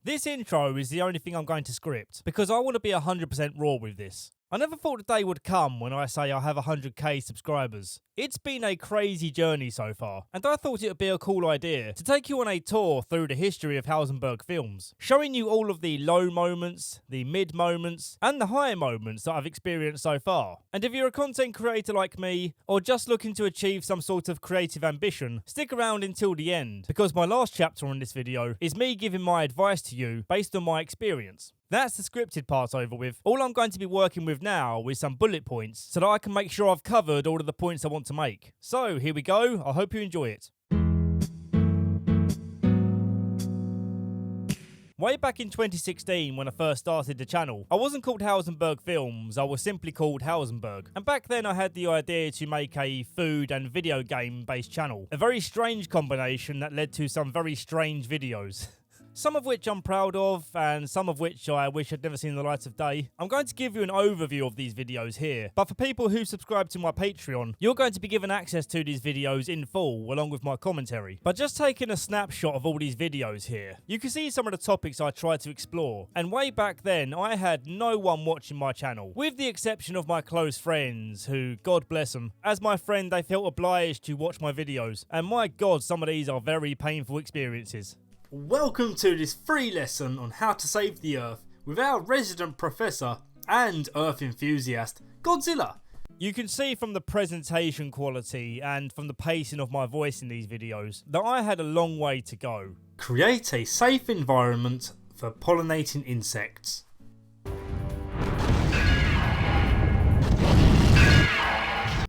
This intro is the only thing I'm going to script, because I want to be 100% raw with this. I never thought the day would come when I say I have 100k subscribers. It's been a crazy journey so far, and I thought it would be a cool idea to take you on a tour through the history of Hausenberg films, showing you all of the low moments, the mid moments, and the high moments that I've experienced so far. And if you're a content creator like me, or just looking to achieve some sort of creative ambition, stick around until the end, because my last chapter on this video is me giving my advice to you based on my experience. That's the scripted part over with. All I'm going to be working with now is some bullet points so that I can make sure I've covered all of the points I want to make. So here we go. I hope you enjoy it. Way back in 2016 when I first started the channel, I wasn't called Hausenberg Films, I was simply called Hausenberg. And back then I had the idea to make a food and video game based channel. A very strange combination that led to some very strange videos. Some of which I'm proud of, and some of which I wish had never seen the light of day. I'm going to give you an overview of these videos here, but for people who subscribe to my Patreon, you're going to be given access to these videos in full, along with my commentary. But just taking a snapshot of all these videos here, you can see some of the topics I tried to explore, and way back then, I had no one watching my channel, with the exception of my close friends, who, God bless them, as my friend they felt obliged to watch my videos, and my God, some of these are very painful experiences. Welcome to this free lesson on how to save the Earth with our resident professor and Earth enthusiast, Godzilla. You can see from the presentation quality and from the pacing of my voice in these videos that I had a long way to go. Create a safe environment for pollinating insects.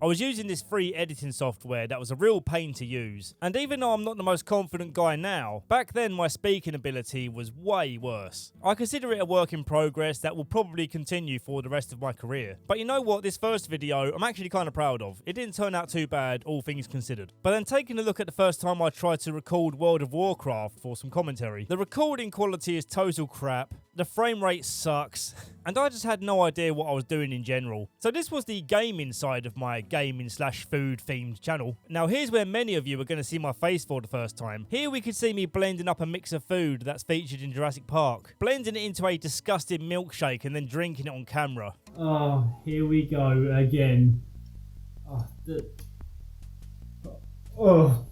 I was using this free editing software that was a real pain to use, and even though I'm not the most confident guy now, back then my speaking ability was way worse. I consider it a work in progress that will probably continue for the rest of my career. But you know what, this first video I'm actually kind of proud of. It didn't turn out too bad, all things considered. But then taking a look at the first time I tried to record World of Warcraft for some commentary, the recording quality is total crap, the frame rate sucks, and I just had no idea what I was doing in general. So this was the gaming side of my gaming/food themed channel. Now here's where many of you are going to see my face for the first time. Here we can see me blending up a mix of food that's featured in Jurassic Park, blending it into a disgusting milkshake and then drinking it on camera. Oh, here we go again. Oh.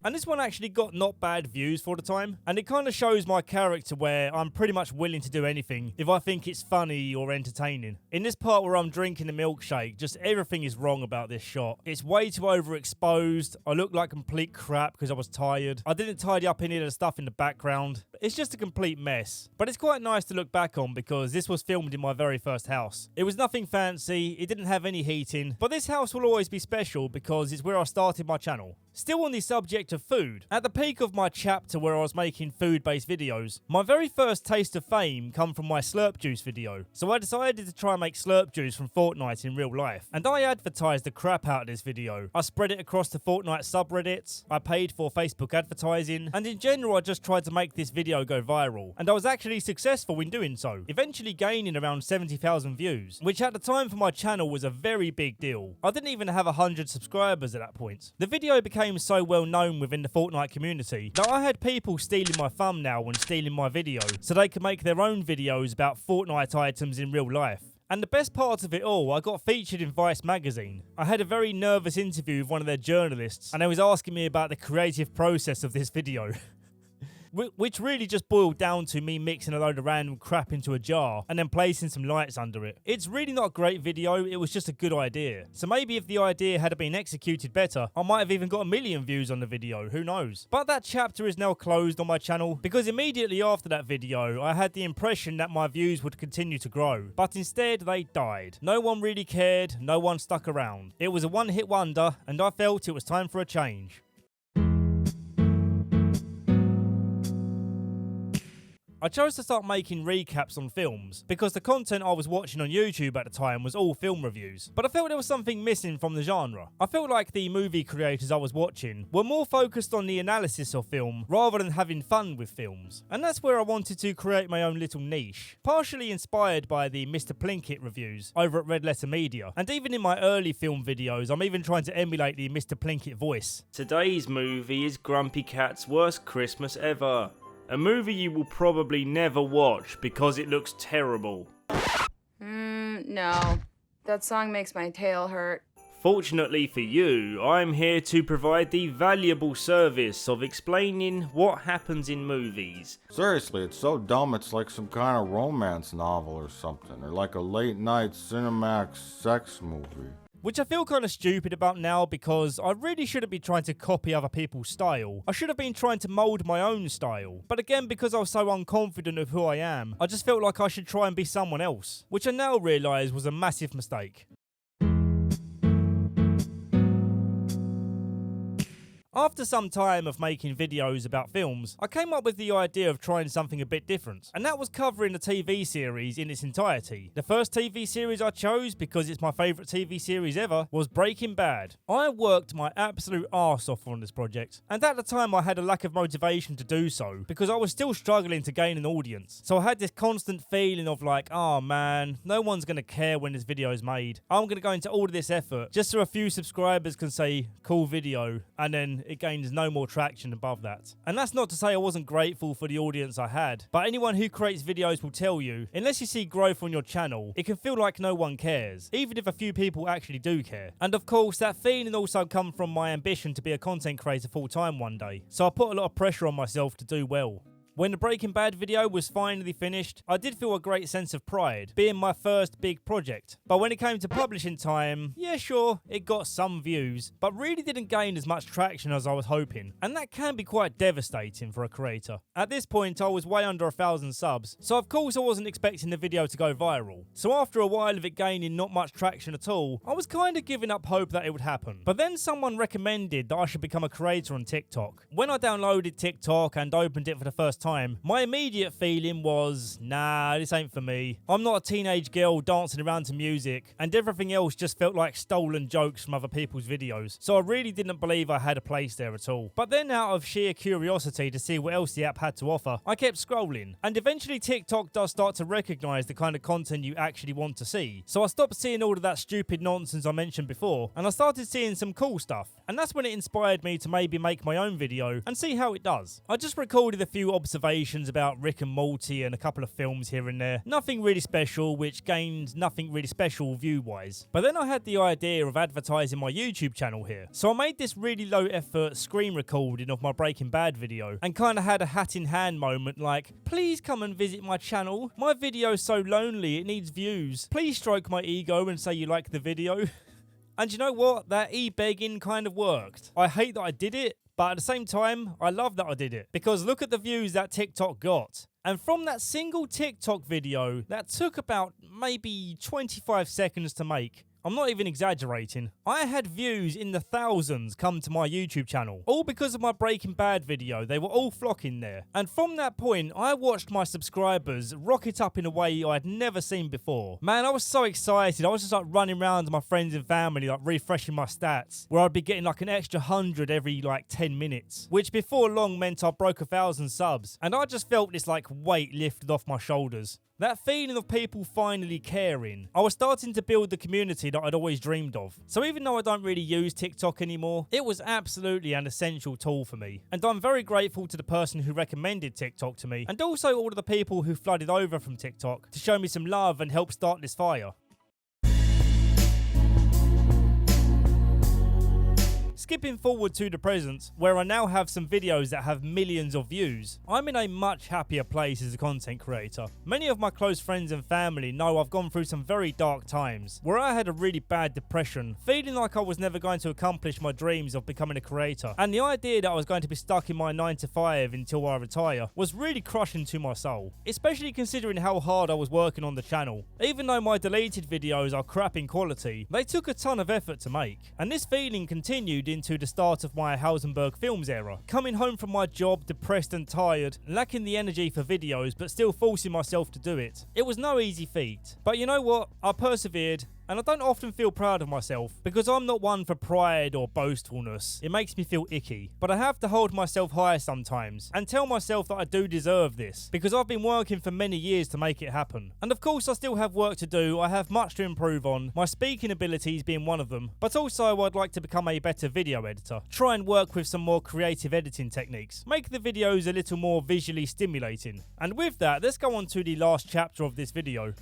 And this one actually got not bad views for the time, and it kind of shows my character where I'm pretty much willing to do anything if I think it's funny or entertaining. In this part where I'm drinking the milkshake, just everything is wrong about this shot. It's way too overexposed, I look like complete crap because I was tired, I didn't tidy up any of the stuff in the background. It's just a complete mess. But it's quite nice to look back on because this was filmed in my very first house. It was nothing fancy, it didn't have any heating, but this house will always be special because it's where I started my channel. Still on the subject of food, at the peak of my chapter where I was making food-based videos, my very first taste of fame come from my slurp juice video. So I decided to try and make slurp juice from Fortnite in real life, and I advertised the crap out of this video. I spread it across the Fortnite subreddits, I paid for Facebook advertising, and in general I just tried to make this video go viral, and I was actually successful in doing so, eventually gaining around 70,000 views, which at the time for my channel was a very big deal. I didn't even have 100 subscribers at that point. The video became so well known within the Fortnite community that I had people stealing my thumbnail and stealing my video so they could make their own videos about Fortnite items in real life. And the best part of it all, I got featured in Vice magazine. I had a very nervous interview with one of their journalists, and they was asking me about the creative process of this video. Which really just boiled down to me mixing a load of random crap into a jar and then placing some lights under it. It's really not a great video, it was just a good idea. So maybe if the idea had been executed better, I might have even got 1 million views on the video, who knows. But that chapter is now closed on my channel because immediately after that video, I had the impression that my views would continue to grow. But instead, they died. No one really cared, no one stuck around. It was a one-hit wonder, and I felt it was time for a change. I chose to start making recaps on films because the content I was watching on YouTube at the time was all film reviews, but I felt there was something missing from the genre. I felt like the movie creators I was watching were more focused on the analysis of film rather than having fun with films, and that's where I wanted to create my own little niche, partially inspired by the Mr. Plinkett reviews over at Red Letter Media, and even in my early film videos I'm even trying to emulate the Mr. Plinkett voice. Today's movie is Grumpy Cat's worst Christmas ever. A movie you will probably never watch because it looks terrible. No. That song makes my tail hurt. Fortunately for you, I'm here to provide the valuable service of explaining what happens in movies. Seriously, it's so dumb it's like some kind of romance novel or something, or like a late night Cinemax sex movie. Which I feel kind of stupid about now because I really shouldn't be trying to copy other people's style. I should have been trying to mould my own style. But again, because I was so unconfident of who I am, I just felt like I should try and be someone else. Which I now realise was a massive mistake. After some time of making videos about films, I came up with the idea of trying something a bit different, and that was covering the TV series in its entirety. The first TV series I chose, because it's my favourite TV series ever, was Breaking Bad. I worked my absolute arse off on this project, and at the time I had a lack of motivation to do so, because I was still struggling to gain an audience. So I had this constant feeling of like, oh man, no one's going to care when this video is made. I'm going to go into all of this effort, just so a few subscribers can say, cool video, and then it gains no more traction above that. And that's not to say I wasn't grateful for the audience I had, but anyone who creates videos will tell you, unless you see growth on your channel, it can feel like no one cares, even if a few people actually do care. And of course, that feeling also comes from my ambition to be a content creator full time one day, so I put a lot of pressure on myself to do well. When the Breaking Bad video was finally finished, I did feel a great sense of pride, being my first big project. But when it came to publishing time, yeah sure, it got some views, but really didn't gain as much traction as I was hoping. And that can be quite devastating for a creator. At this point, I was way under 1,000 subs, so of course I wasn't expecting the video to go viral. So after a while of it gaining not much traction at all, I was kind of giving up hope that it would happen. But then someone recommended that I should become a creator on TikTok. When I downloaded TikTok and opened it for the first time, my immediate feeling was, nah, this ain't for me. I'm not a teenage girl dancing around to music, and everything else just felt like stolen jokes from other people's videos, so I really didn't believe I had a place there at all. But then out of sheer curiosity to see what else the app had to offer, I kept scrolling, and eventually TikTok does start to recognise the kind of content you actually want to see. So I stopped seeing all of that stupid nonsense I mentioned before, and I started seeing some cool stuff, and that's when it inspired me to maybe make my own video and see how it does. I just recorded a few observations about Rick and Morty and a couple of films here and there. Nothing really special, which gained nothing really special view-wise. But then I had the idea of advertising my YouTube channel here. So I made this really low-effort screen recording of my Breaking Bad video and kind of had a hat-in-hand moment like, please come and visit my channel. My video's so lonely, it needs views. Please stroke my ego and say you like the video. And you know what? That e-begging kind of worked. I hate that I did it, but at the same time, I love that I did it. Because look at the views that TikTok got. And from that single TikTok video, that took about maybe 25 seconds to make, I'm not even exaggerating, I had views in the thousands come to my YouTube channel. All because of my Breaking Bad video, they were all flocking there. And from that point, I watched my subscribers rocket up in a way I'd never seen before. Man, I was so excited. I was just like running around to my friends and family, like refreshing my stats, where I'd be getting like an extra 100 every like 10 minutes, which before long meant I broke 1,000 subs. And I just felt this like weight lifted off my shoulders. That feeling of people finally caring. I was starting to build the community that I'd always dreamed of. So even though I don't really use TikTok anymore, it was absolutely an essential tool for me. And I'm very grateful to the person who recommended TikTok to me, and also all of the people who flooded over from TikTok to show me some love and help start this fire. Skipping forward to the present, where I now have some videos that have millions of views, I'm in a much happier place as a content creator. Many of my close friends and family know I've gone through some very dark times, where I had a really bad depression, feeling like I was never going to accomplish my dreams of becoming a creator, and the idea that I was going to be stuck in my 9 to 5 until I retire was really crushing to my soul, especially considering how hard I was working on the channel. Even though my deleted videos are crap in quality, they took a ton of effort to make, and this feeling continued into the start of my Hausenberg Films era. Coming home from my job depressed and tired, lacking the energy for videos but still forcing myself to do it. It was no easy feat. But you know what? I persevered, and I don't often feel proud of myself because I'm not one for pride or boastfulness. It makes me feel icky, but I have to hold myself high sometimes and tell myself that I do deserve this because I've been working for many years to make it happen. And of course I still have work to do. I have much to improve on, my speaking abilities being one of them, but also I'd like to become a better video editor, try and work with some more creative editing techniques, make the videos a little more visually stimulating. And with that, let's go on to the last chapter of this video.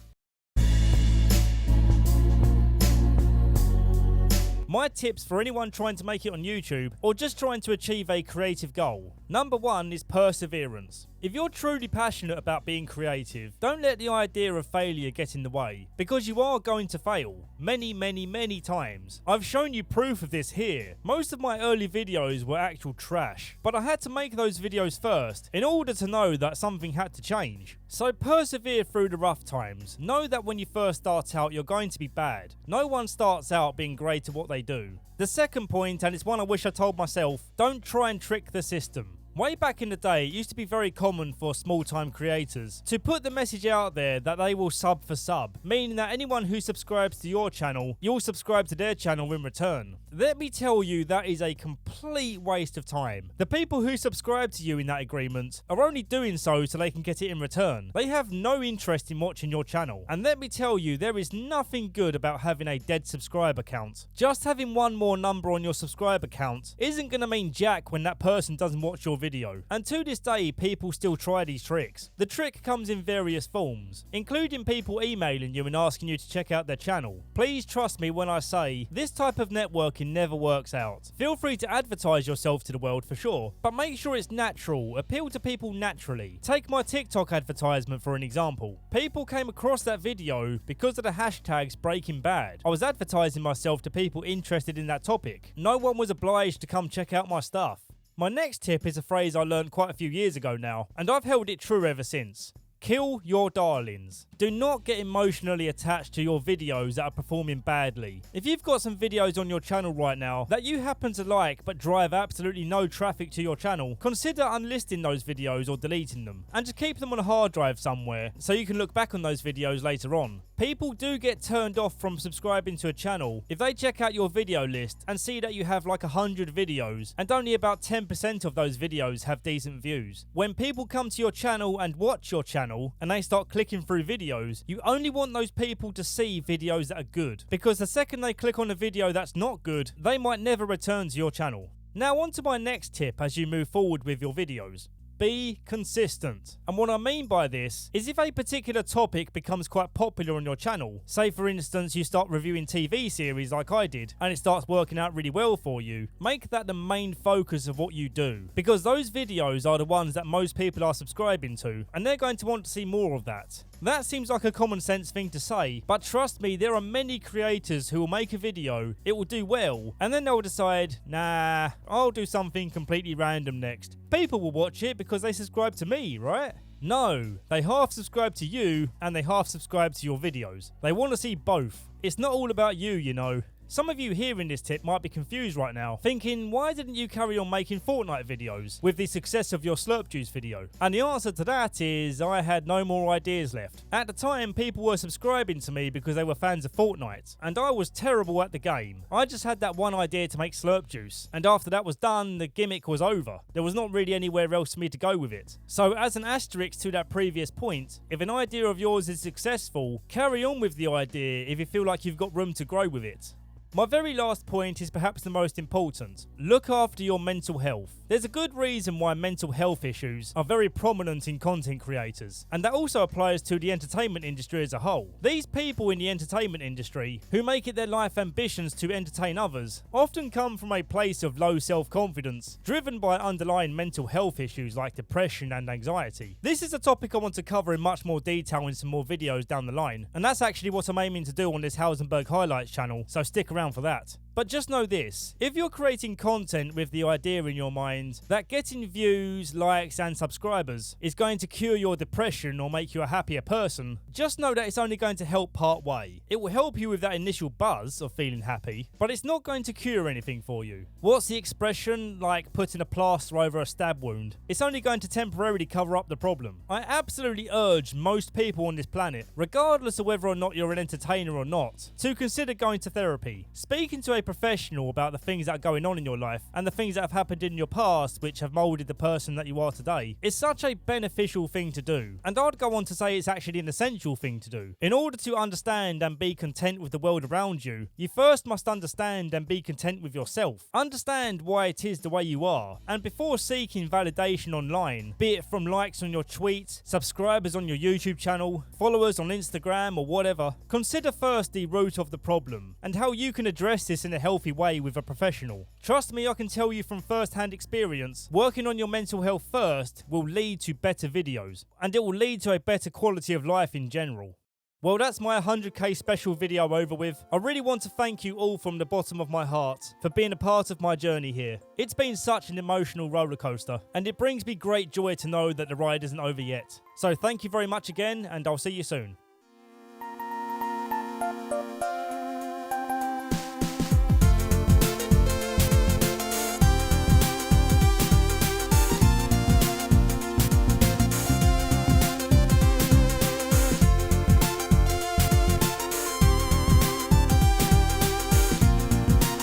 My tips for anyone trying to make it on YouTube or just trying to achieve a creative goal. Number 1 is perseverance. If you're truly passionate about being creative, don't let the idea of failure get in the way, because you are going to fail many times. I've shown you proof of this here. Most of my early videos were actual trash, but I had to make those videos first in order to know that something had to change. So persevere through the rough times. Know that when you first start out, you're going to be bad. No one starts out being great at what they do. The second point, and it's one I wish I told myself, don't try and trick the system. Way back in the day, it used to be very common for small-time creators to put the message out there that they will sub for sub, meaning that anyone who subscribes to your channel, you'll subscribe to their channel in return. Let me tell you, that is a complete waste of time. The people who subscribe to you in that agreement are only doing so they can get it in return. They have no interest in watching your channel. And let me tell you, there is nothing good about having a dead subscriber count. Just having one more number on your subscriber count isn't going to mean jack when that person doesn't watch your video. And to this day, people still try these tricks. The trick comes in various forms, including people emailing you and asking you to check out their channel. Please trust me when I say this type of networking never works out. Feel free to advertise yourself to the world for sure, but make sure it's natural. Appeal to people naturally. Take my TikTok advertisement for an example. People came across that video because of the hashtags Breaking Bad. I was advertising myself to people interested in that topic. No one was obliged to come check out my stuff. My next tip is a phrase I learned quite a few years ago now, and I've held it true ever since. Kill your darlings. Do not get emotionally attached to your videos that are performing badly. If you've got some videos on your channel right now that you happen to like but drive absolutely no traffic to your channel, consider unlisting those videos or deleting them, and just keep them on a hard drive somewhere so you can look back on those videos later on. People do get turned off from subscribing to a channel if they check out your video list and see that you have like 100 videos and only about 10% of those videos have decent views. When people come to your channel and watch your channel and they start clicking through videos, you only want those people to see videos that are good, because the second they click on a video that's not good, they might never return to your channel. Now on to my next tip as you move forward with your videos. Be consistent. And what I mean by this is if a particular topic becomes quite popular on your channel, say for instance you start reviewing TV series like I did, and it starts working out really well for you, make that the main focus of what you do, because those videos are the ones that most people are subscribing to, and they're going to want to see more of that. That seems like a common sense thing to say, but trust me, there are many creators who will make a video, it will do well, and then they'll decide, nah, I'll do something completely random next. People will watch it because they subscribe to me, right? No, they half subscribe to you and they half subscribe to your videos. They want to see both. It's not all about you, you know. Some of you hearing this tip might be confused right now, thinking, why didn't you carry on making Fortnite videos with the success of your Slurp Juice video? And the answer to that is, I had no more ideas left. At the time, people were subscribing to me because they were fans of Fortnite, and I was terrible at the game. I just had that one idea to make Slurp Juice, and after that was done, the gimmick was over. There was not really anywhere else for me to go with it. So as an asterisk to that previous point, if an idea of yours is successful, carry on with the idea if you feel like you've got room to grow with it. My very last point is perhaps the most important. Look after your mental health. There's a good reason why mental health issues are very prominent in content creators, and that also applies to the entertainment industry as a whole. These people in the entertainment industry who make it their life ambitions to entertain others often come from a place of low self-confidence, driven by underlying mental health issues like depression and anxiety. This is a topic I want to cover in much more detail in some more videos down the line, and that's actually what I'm aiming to do on this Hausenberg Highlights channel, so stick around for that. But just know this, if you're creating content with the idea in your mind that getting views, likes and subscribers is going to cure your depression or make you a happier person, just know that it's only going to help part way. It will help you with that initial buzz of feeling happy, but it's not going to cure anything for you. What's the expression? Like putting a plaster over a stab wound. It's only going to temporarily cover up the problem. I absolutely urge most people on this planet, regardless of whether or not you're an entertainer or not, to consider going to therapy. Speaking to a professional about the things that are going on in your life and the things that have happened in your past which have molded the person that you are today is such a beneficial thing to do. And I'd go on to say it's actually an essential thing to do. In order to understand and be content with the world around you, you first must understand and be content with yourself. Understand why it is the way you are, and before seeking validation online, be it from likes on your tweets, subscribers on your YouTube channel, followers on Instagram or whatever, consider first the root of the problem and how you can address this in a healthy way with a professional. Trust me, I can tell you from first-hand experience, working on your mental health first will lead to better videos, and it will lead to a better quality of life in general. Well, that's my 100k special video over with. I really want to thank you all from the bottom of my heart for being a part of my journey here. It's been such an emotional roller coaster, and it brings me great joy to know that the ride isn't over yet. So thank you very much again, and I'll see you soon.